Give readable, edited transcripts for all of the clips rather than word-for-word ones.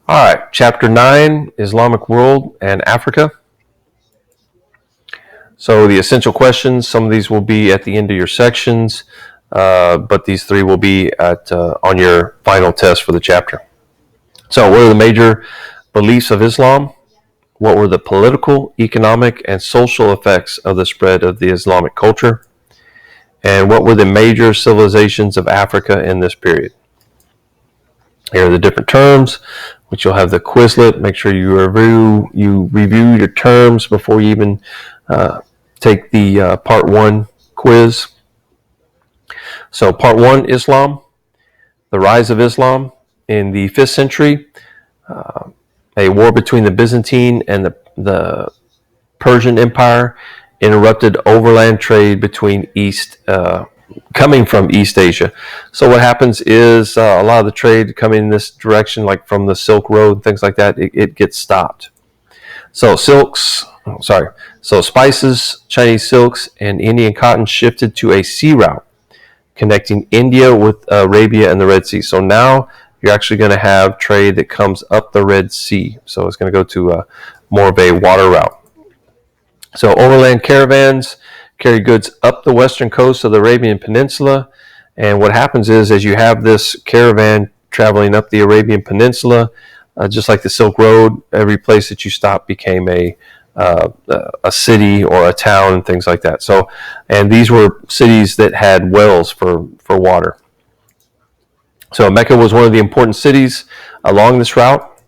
All right, Chapter 9, Islamic World and Africa. So the essential questions, some of these will be at the end of your sections, but these three will be on your final test for the chapter. So what are the major beliefs of Islam? What were the political, economic, and social effects of the spread of the Islamic culture? And what were the major civilizations of Africa in this period? Here are the different terms, which you'll have the Quizlet. Make sure you review your terms before you even take the Part 1 quiz. So Part 1, Islam, the rise of Islam. In the 5th century, a war between the Byzantine and the Persian Empire interrupted overland trade between coming from East Asia. So what happens is a lot of the trade coming in this direction, like from the Silk Road and things like that, it gets stopped. So spices, Chinese silks, and Indian cotton shifted to a sea route connecting India with Arabia and the Red Sea. So now you're actually going to have trade that comes up the Red Sea. So it's going to go to more of a water route. So overland caravans carry goods up the western coast of the Arabian Peninsula. And what happens is, as you have this caravan traveling up the Arabian Peninsula, just like the Silk Road, every place that you stopped became a city or a town and things like that. So, and these were cities that had wells for water. So Mecca was one of the important cities along this route.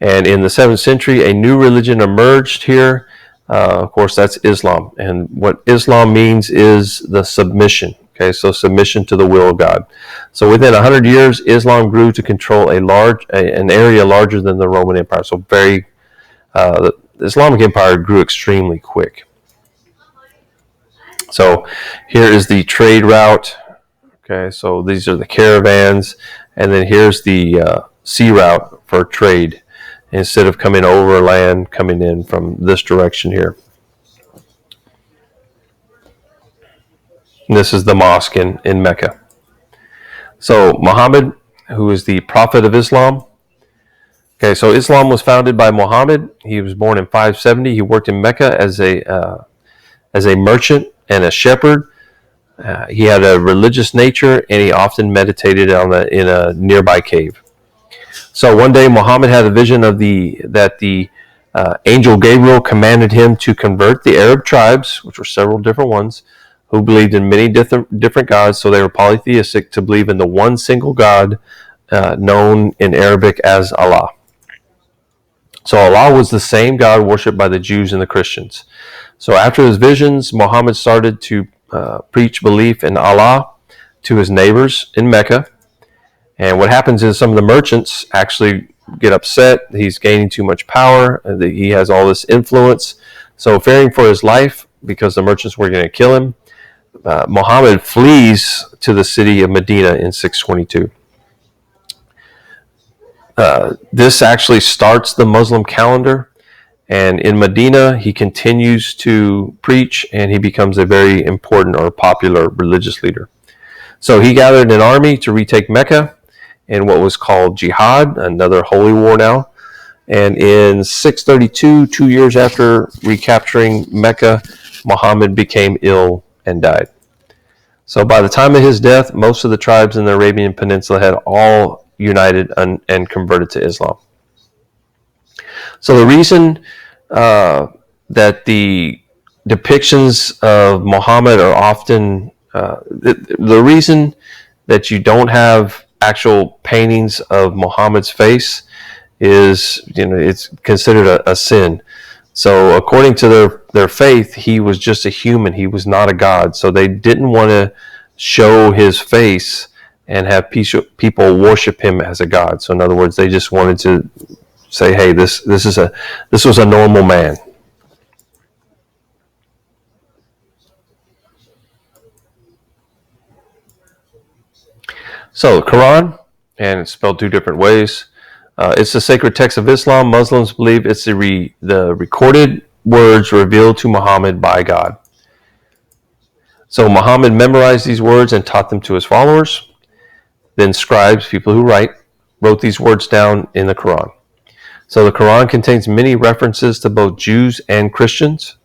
And in the 7th century, a new religion emerged here. Of course, that's Islam. And what Islam means is the submission. Okay, so submission to the will of God. So within 100 years, Islam grew to control an area larger than the Roman Empire. So the Islamic Empire grew extremely quick. So here is the trade route. Okay, so these are the caravans, and then here's the sea route for trade. Instead of coming over land, coming in from this direction here. And this is the mosque in Mecca. So Muhammad, who is the prophet of Islam. Okay, so Islam was founded by Muhammad. He was born in 570. He worked in Mecca as a merchant and a shepherd. He had a religious nature, and he often meditated in a nearby cave. So one day Muhammad had a vision of that the angel Gabriel commanded him to convert the Arab tribes, which were several different ones, who believed in many different gods, so they were polytheistic, to believe in the one single God known in Arabic as Allah. So Allah was the same God worshipped by the Jews and the Christians. So after his visions, Muhammad started to preach belief in Allah to his neighbors in Mecca. And what happens is some of the merchants actually get upset. He's gaining too much power. He has all this influence. So fearing for his life, because the merchants were going to kill him, Muhammad flees to the city of Medina in 622. This actually starts the Muslim calendar. And in Medina, he continues to preach, and he becomes a very important or popular religious leader. So he gathered an army to retake Mecca in what was called jihad, another holy war now. And in 632, 2 years after recapturing Mecca, Muhammad became ill and died. So by the time of his death, most of the tribes in the Arabian Peninsula had all united and converted to Islam. So the reason that the depictions of Muhammad are often, the reason that you don't have actual paintings of Muhammad's face is, it's considered a sin. So according to their faith, he was just a human. He was not a god. So they didn't want to show his face and have people worship him as a god. So in other words, they just wanted to say, hey, this was a normal man. So the Quran, and it's spelled two different ways. It's the sacred text of Islam. Muslims believe it's the recorded words revealed to Muhammad by God. So Muhammad memorized these words and taught them to his followers. Then scribes, people who wrote wrote these words down in the Quran. So the Quran contains many references to both Jews and Christians,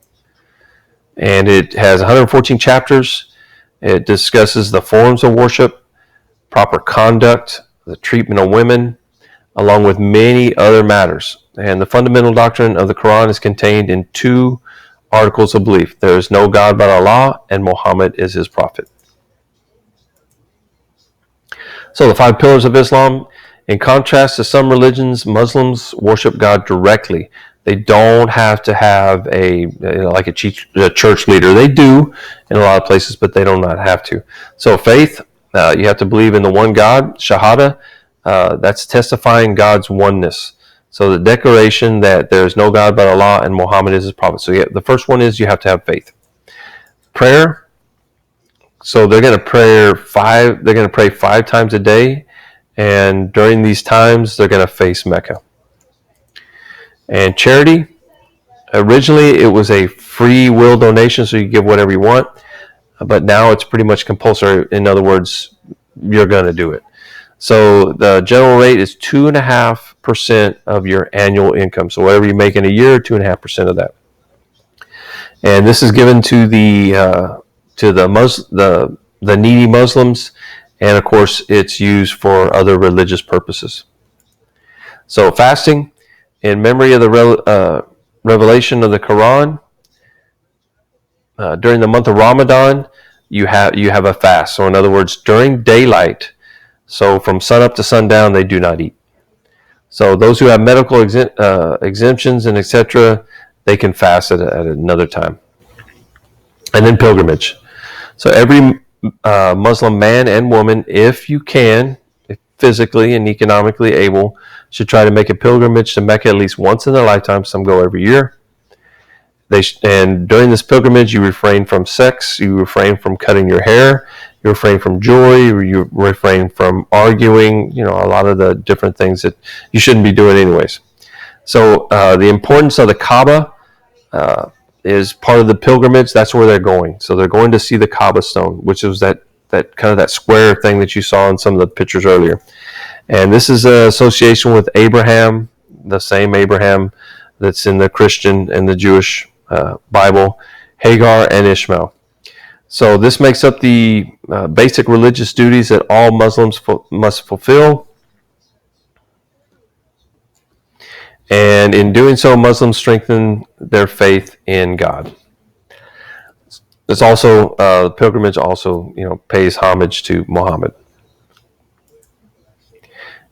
and it has 114 chapters. It discusses the forms of worship, proper conduct, the treatment of women, along with many other matters. And the fundamental doctrine of the Quran is contained in 2 articles of belief. There is no God but Allah, and Muhammad is his prophet. So the 5 pillars of Islam, in contrast to some religions, Muslims worship God directly. They don't have to have a church leader. They do in a lot of places, but they do not have to. So faith, you have to believe in the one God, Shahada. That's testifying God's oneness. So the declaration that there is no God but Allah and Muhammad is his prophet. So the first one is you have to have faith. Prayer. So they're going to pray 5 times a day, and during these times they're going to face Mecca. And charity. Originally it was a free will donation, so you give whatever you want, but now it's pretty much compulsory. In other words, you're going to do it. So the general rate is 2.5% of your annual income. So whatever you make in a year, 2.5% of that. And this is given to the needy Muslims, and of course it's used for other religious purposes. So fasting, in memory of the revelation of the Quran, during the month of Ramadan, you have a fast. So in other words, during daylight, so from sunup to sundown, they do not eat. So those who have medical exemptions and etc., they can fast at another time. And then pilgrimage. So every Muslim man and woman, if you can, if physically and economically able, should try to make a pilgrimage to Mecca at least once in their lifetime. Some go every year. And during this pilgrimage, you refrain from sex, you refrain from cutting your hair, you refrain from jewelry, you refrain from arguing, a lot of the different things that you shouldn't be doing anyways. So the importance of the Kaaba is part of the pilgrimage. That's where they're going. So they're going to see the Kaaba stone, which is that kind of that square thing that you saw in some of the pictures earlier. And this is an association with Abraham, the same Abraham that's in the Christian and the Jewish Bible, Hagar and Ishmael. So this makes up the basic religious duties that all Muslims must fulfill. And in doing so, Muslims strengthen their faith in God. It's also pilgrimage also, pays homage to Muhammad.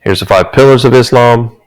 Here's the 5 pillars of Islam.